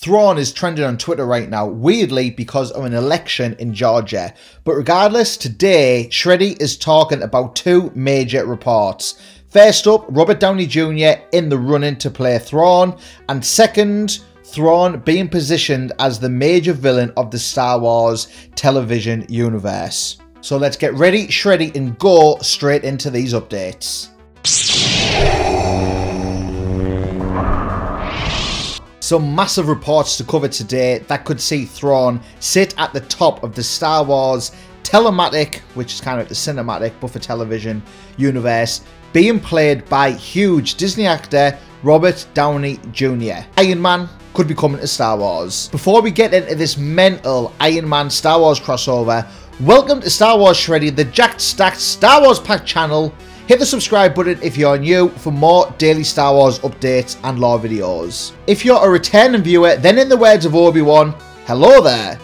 Thrawn is trending on Twitter right now, weirdly because of an election in Georgia. But regardless, today, Shreddy is talking about two major reports. First up, Robert Downey Jr. in the run-in to play Thrawn, and second, Thrawn being positioned as the major villain of the Star Wars television universe. So let's get ready, Shreddy, and go straight into these updates. Some massive reports to cover today that could see Thrawn sit at the top of the Star Wars telematic, which is kind of the cinematic but for television universe, being played by huge Disney actor Robert Downey Jr. Iron Man could be coming to Star Wars. Before we get into this mental Iron Man Star Wars crossover, welcome to Star Wars Shreddy, the jacked stacked Star Wars pack channel. Hit the subscribe button if you're new for more daily Star Wars updates and lore videos. If you're a returning viewer, then in the words of Obi-Wan, hello there.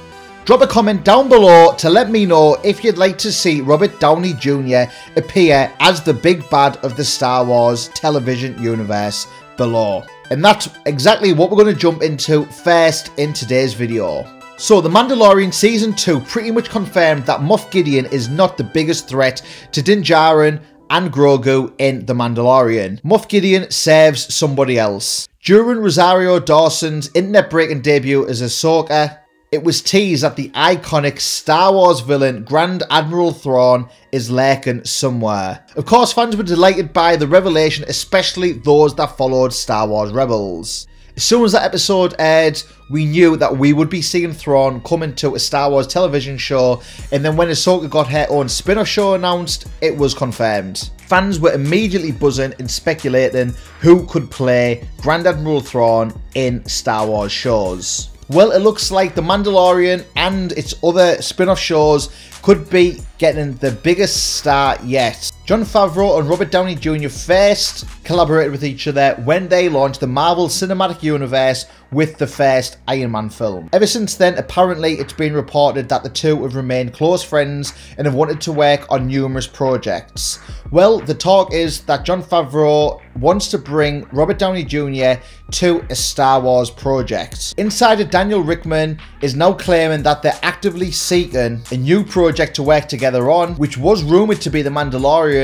Drop a comment down below to let me know if you'd like to see Robert Downey Jr. appear as the big bad of the Star Wars television universe below. And that's exactly what we're going to jump into first in today's video. So the Mandalorian Season 2 pretty much confirmed that Moff Gideon is not the biggest threat to Din Djarin and Grogu in The Mandalorian. Moff Gideon serves somebody else. During Rosario Dawson's internet-breaking debut as Ahsoka, it was teased that the iconic Star Wars villain Grand Admiral Thorne is lurking somewhere. Of course, fans were delighted by the revelation, especially those that followed Star Wars Rebels. As soon as that episode aired, we knew that we would be seeing Thrawn come into a Star Wars television show, and then when Ahsoka got her own spin-off show announced, it was confirmed. Fans were immediately buzzing and speculating who could play Grand Admiral Thrawn in Star Wars shows. Well, it looks like The Mandalorian and its other spin-off shows could be getting the biggest star yet. Jon Favreau and Robert Downey Jr. first collaborated with each other when they launched the Marvel Cinematic Universe with the first Iron Man film. Ever since then, apparently it's been reported that the two have remained close friends and have wanted to work on numerous projects. Well, the talk is that Jon Favreau wants to bring Robert Downey Jr. to a Star Wars project. Insider Daniel Rickman is now claiming that they're actively seeking a new project to work together on, which was rumoured to be The Mandalorian.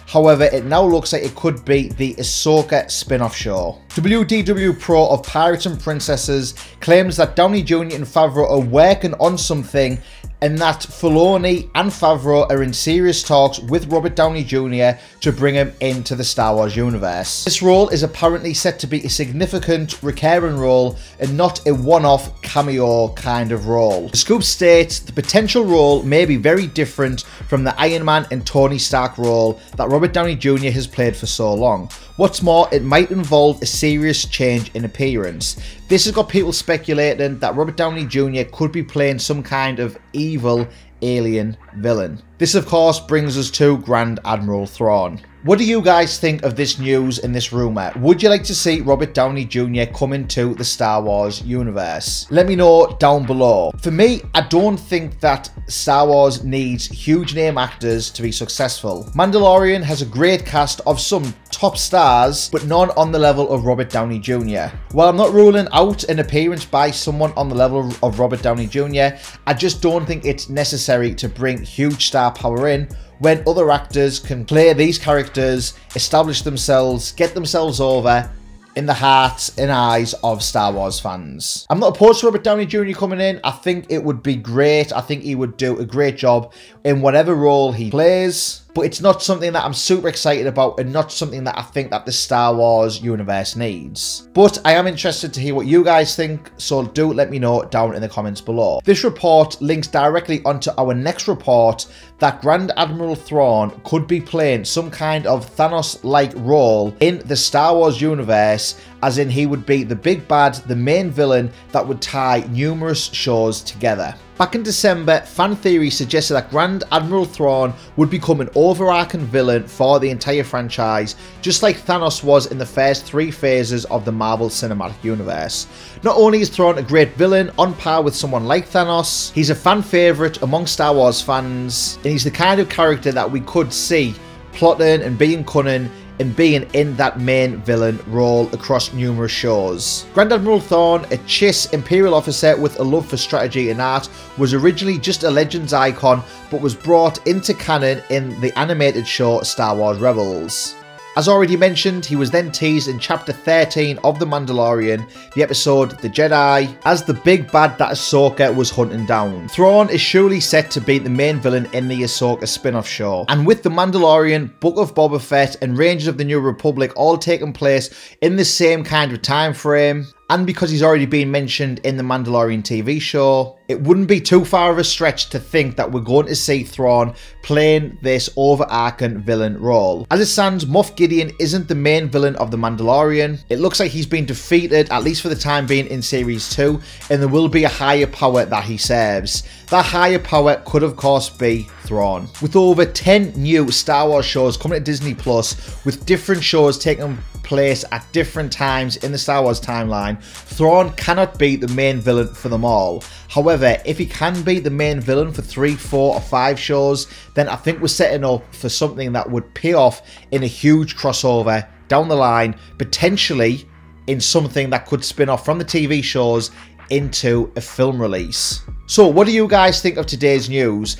However, it now looks like it could be the Ahsoka spin-off show. WDW Pro of Pirates and Princesses claims that Downey Jr. and Favreau are working on something, and that Filoni and Favreau are in serious talks with Robert Downey Jr. to bring him into the Star Wars universe. This role is apparently set to be a significant recurring role and not a one-off cameo kind of role. The scoop states the potential role may be very different from the Iron Man and Tony Stark role that Robert Downey Jr. has played for so long. What's more, it might involve a serious change in appearance. This has got people speculating that Robert Downey Jr. could be playing some kind of evil alien villain. This of course brings us to Grand Admiral Thrawn. What do you guys think of this news and this rumour? Would you like to see Robert Downey Jr. come into the Star Wars universe? Let me know down below. For me, I don't think that Star Wars needs huge name actors to be successful. Mandalorian has a great cast of some top stars, but none on the level of Robert Downey Jr. While I'm not ruling out an appearance by someone on the level of Robert Downey Jr., I just don't think it's necessary to bring huge star power in when other actors can play these characters, establish themselves, get themselves over in the hearts and eyes of Star Wars fans. I'm not opposed to Robert Downey Jr. coming in. I think it would be great. I think he would do a great job in whatever role he plays. But it's not something that I'm super excited about and not something that I think that the Star Wars universe needs. But I am interested to hear what you guys think, so do let me know down in the comments below. This report links directly onto our next report that Grand Admiral Thrawn could be playing some kind of Thanos-like role in the Star Wars universe, as in he would be the big bad, the main villain that would tie numerous shows together. Back in December, fan theory suggested that Grand Admiral Thrawn would become an overarching villain for the entire franchise, just like Thanos was in the first 3 phases of the Marvel Cinematic Universe. Not only is Thrawn a great villain, on par with someone like Thanos, he's a fan favourite among Star Wars fans, and he's the kind of character that we could see plotting and being cunning and being in that main villain role across numerous shows. Grand Admiral Thorne, a Chiss Imperial officer with a love for strategy and art, was originally just a Legends icon but was brought into canon in the animated show Star Wars Rebels. As already mentioned, he was then teased in Chapter 13 of The Mandalorian, the episode The Jedi, as the big bad that Ahsoka was hunting down. Thrawn is surely set to be the main villain in the Ahsoka spin-off show, and with The Mandalorian, Book of Boba Fett and Rangers of the New Republic all taking place in the same kind of time frame, and because he's already been mentioned in the Mandalorian TV show, it wouldn't be too far of a stretch to think that we're going to see Thrawn playing this overarching villain role. As it stands, Moff Gideon isn't the main villain of The Mandalorian. It looks like he's been defeated, at least for the time being, in Series 2, and there will be a higher power that he serves. That higher power could of course be Thrawn. With over 10 new Star Wars shows coming to Disney Plus, with different shows taking place at different times in the Star Wars timeline, Thrawn cannot be the main villain for them all. However, if he can be the main villain for 3, 4 or 5 shows, then I think we're setting up for something that would pay off in a huge crossover down the line, potentially in something that could spin off from the TV shows into a film release. So what do you guys think of today's news?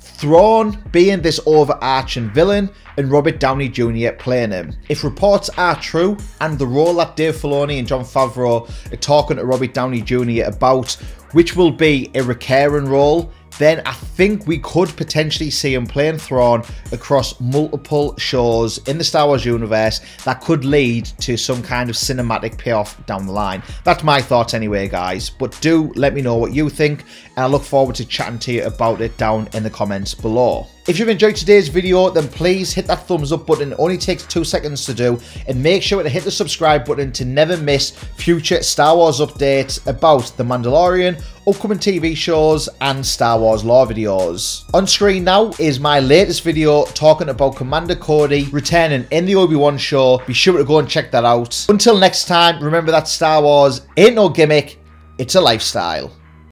Thrawn being this overarching villain and Robert Downey Jr. playing him. If reports are true and the role that Dave Filoni and Jon Favreau are talking to Robert Downey Jr. about, which will be a recurring role, then I think we could potentially see him playing Thrawn across multiple shows in the Star Wars universe that could lead to some kind of cinematic payoff down the line. That's my thoughts anyway, guys, but do let me know what you think, and I look forward to chatting to you about it down in the comments below. If you've enjoyed today's video, then please hit that thumbs up button. It only takes 2 seconds to do, and make sure to hit the subscribe button to never miss future Star Wars updates about The Mandalorian, upcoming TV shows and Star Wars lore videos. On screen now is my latest video talking about Commander Cody returning in the Obi-Wan show. Be sure to go and check that out. Until next time, remember that Star Wars ain't no gimmick, it's a lifestyle.